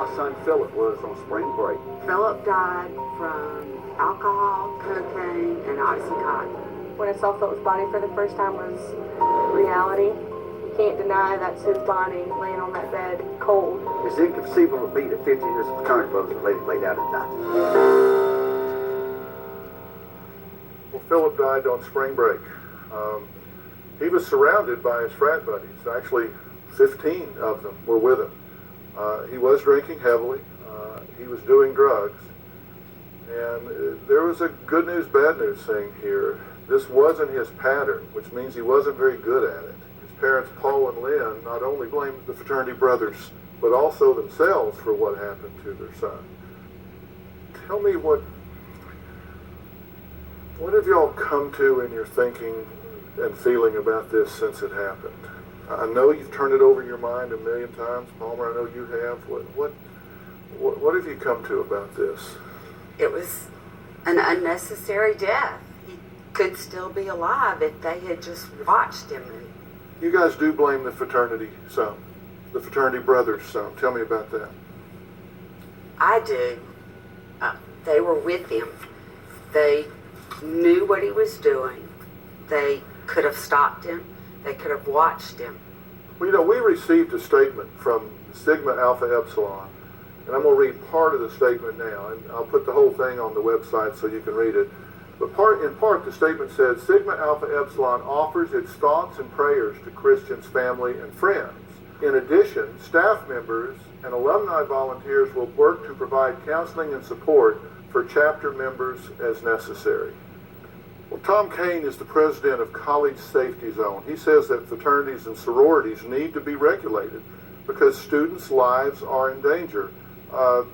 My son Philip was on spring break. Philip died from alcohol, cocaine, and Oxycontin. When I saw Philip's body for the first time was reality. You can't deny that's his body laying on that bed, cold. It's inconceivable to me that 50 years of fraternity brothers laid out and died. Well, Philip died on spring break. He was surrounded by his frat buddies. Actually, 15 of them were with him. He was drinking heavily. He was doing drugs. And there was a good news, bad news thing here. This wasn't his pattern, which means he wasn't very good at it. His parents, Paul and Lynn, not only blamed the fraternity brothers, but also themselves for what happened to their son. Tell me what have y'all come to in your thinking and feeling about this since it happened? I know you've turned it over in your mind a million times, Palmer. I know you have. What have you come to about this? It was an unnecessary death. He could still be alive if they had just watched him. You guys do blame the fraternity some, the fraternity brothers some. Tell me about that. I do. They were with him. They knew what he was doing. They could have stopped him. They could have watched him. Well, you know, we received a statement from Sigma Alpha Epsilon, and I'm going to read part of the statement now, and I'll put the whole thing on the website so you can read it. But in part, the statement says, Sigma Alpha Epsilon offers its thoughts and prayers to Christians, family, and friends. In addition, staff members and alumni volunteers will work to provide counseling and support for chapter members as necessary. Well, Tom Kane is the president of College Safety Zone. He says that fraternities and sororities need to be regulated because students' lives are in danger.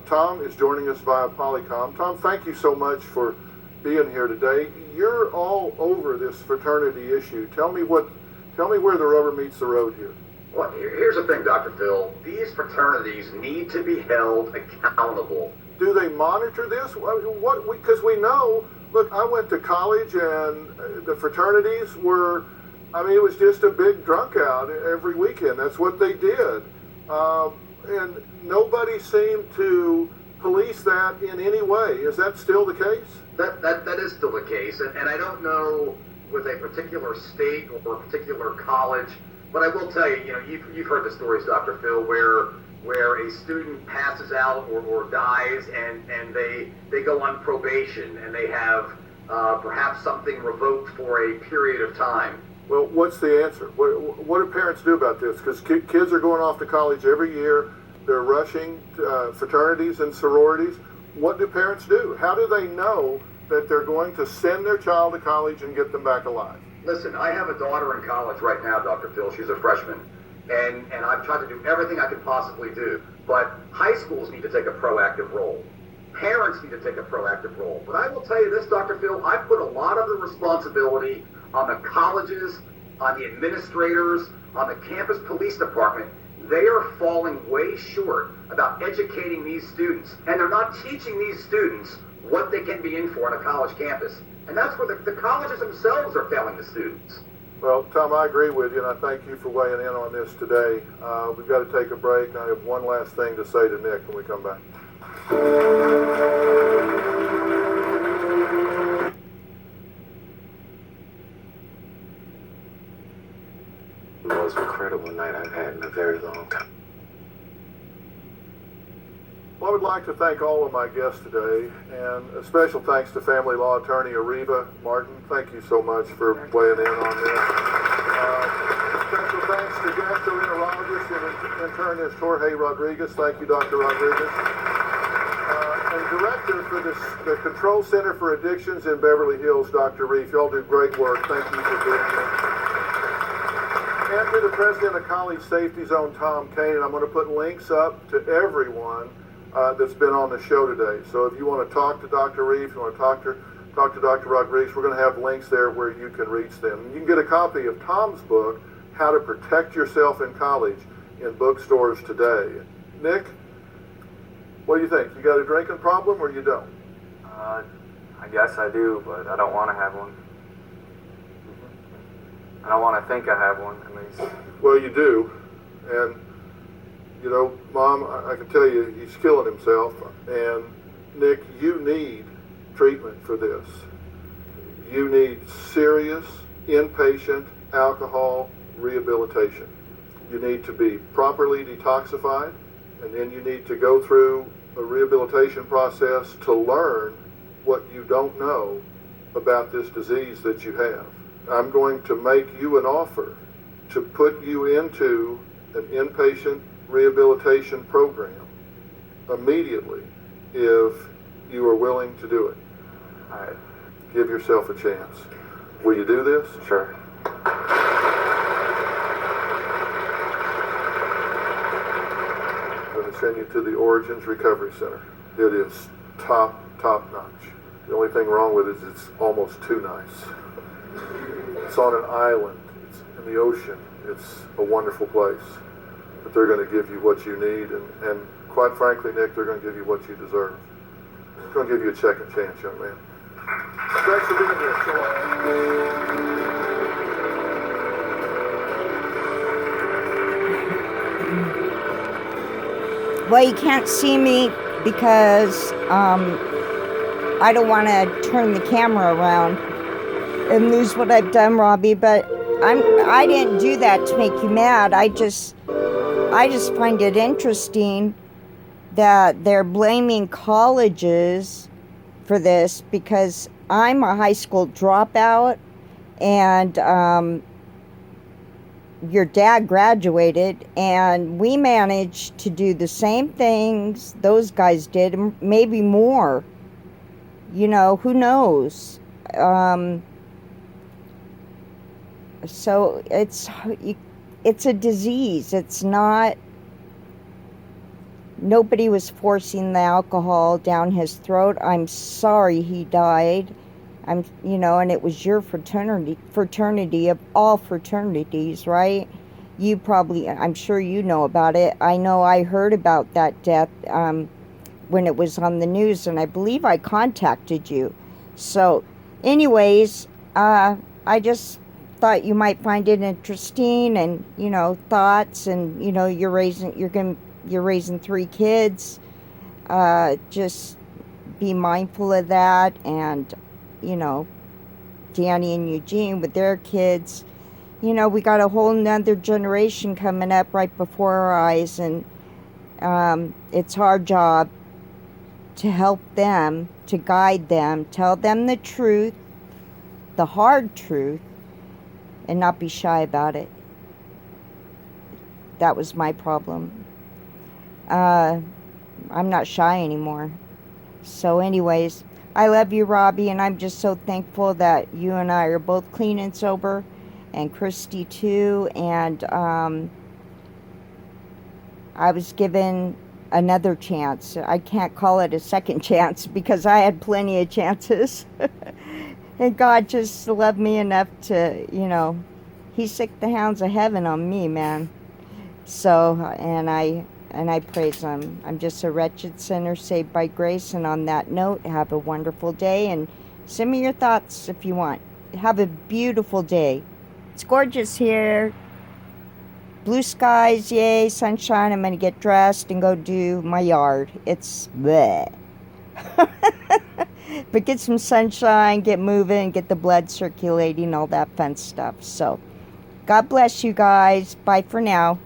Tom is joining us via Polycom. Tom, thank you so much for being here today. You're all over this fraternity issue. Tell me where the rubber meets the road here. Well, here's the thing, Dr. Phil. These fraternities need to be held accountable. Do they monitor this? Because we know, look, I went to college and the fraternities were, it was just a big drunk out every weekend. That's what they did. And nobody seemed to police that in any way. Is that still the case? That is still the case. And I don't know with a particular state or a particular college, but I will tell you, you've heard the stories, Dr. Phil, where a student passes out or dies and they go on probation and they have perhaps something revoked for a period of time. Well, what's the answer? What do parents do about this? Because kids are going off to college every year. They're rushing fraternities and sororities. What do parents do? How do they know that they're going to send their child to college and get them back alive? Listen, I have a daughter in college right now, Dr. Phil. She's a freshman. And I've tried to do everything I can possibly do. But high schools need to take a proactive role. Parents need to take a proactive role. But I will tell you this, Dr. Phil, I put a lot of the responsibility on the colleges, on the administrators, on the campus police department. They are falling way short about educating these students. And they're not teaching these students what they can be in for on a college campus. And that's where the colleges themselves are failing the students. Well, Tom, I agree with you, and I thank you for weighing in on this today. We've got to take a break. I have one last thing to say to Nick when we come back. The most incredible night I've had in a very long time. Well, I would like to thank all of my guests today, and a special thanks to family law attorney Ariva Martin. Thank you so much for weighing in on this. Special thanks to gastroenterologist and internist Jorge Rodriguez. Thank you, Dr. Rodriguez. And director for the Control Center for Addictions in Beverly Hills, Dr. Reef. Y'all do great work. Thank you for being here. And to the president of College Safety Zone, Tom Kane. I'm going to put links up to everyone that's been on the show today. So if you want to talk to Dr. Reef, if you want to talk to Dr. Rodriguez, we're going to have links there where you can reach them. You can get a copy of Tom's book, How to Protect Yourself in College, in bookstores today. Nick, what do you think? You got a drinking problem or you don't? I guess I do, but I don't want to have one. I don't want to think I have one, at least. Well, you do. And You know, Mom, I can tell you he's killing himself. And Nick, you need treatment for this. You need serious inpatient alcohol rehabilitation. You need to be properly detoxified, and then you need to go through a rehabilitation process to learn what you don't know about this disease that you have. I'm going to make you an offer to put you into an inpatient rehabilitation program immediately if you are willing to do it. All right. Give yourself a chance. Will you do this? Sure. I'm going to send you to the Origins Recovery Center. It is top notch. The only thing wrong with it is it's almost too nice. It's on an island. It's in the ocean. It's a wonderful place. But they're going to give you what you need, and quite frankly, Nick, they're going to give you what you deserve. They're going to give you a second chance, young man. Thanks for being here. So Well, you can't see me because I don't want to turn the camera around and lose what I've done, Robbie. But I didn't do that to make you mad. I just find it interesting that they're blaming colleges for this because I'm a high school dropout, and your dad graduated, and we managed to do the same things those guys did, maybe more. You know, who knows? So it's a disease. It's not. Nobody was forcing the alcohol down his throat. I'm sorry he died. And it was your fraternity of all fraternities, right? You probably, I'm sure you know about it. I know I heard about that death when it was on the news, and I believe I contacted you. So, anyways, I just thought you might find it interesting, and thoughts, and you're raising 3 kids. Just be mindful of that, and Danny and Eugene with their kids. We got a whole nother generation coming up right before our eyes, and it's our job to help them, to guide them, tell them the truth, the hard truth, and not be shy about it. That was my problem. I'm not shy anymore. So anyways, I love you, Robbie, and I'm just so thankful that you and I are both clean and sober, and Christy too, and I was given another chance. I can't call it a second chance because I had plenty of chances. And God just loved me enough to, He sicked the hounds of heaven on me, man. So, and I praise Him. I'm just a wretched sinner saved by grace. And on that note, have a wonderful day. And send me your thoughts if you want. Have a beautiful day. It's gorgeous here. Blue skies, yay, sunshine. I'm going to get dressed and go do my yard. It's bleh. But get some sunshine, get moving, get the blood circulating, all that fun stuff. So, God bless you guys. Bye for now.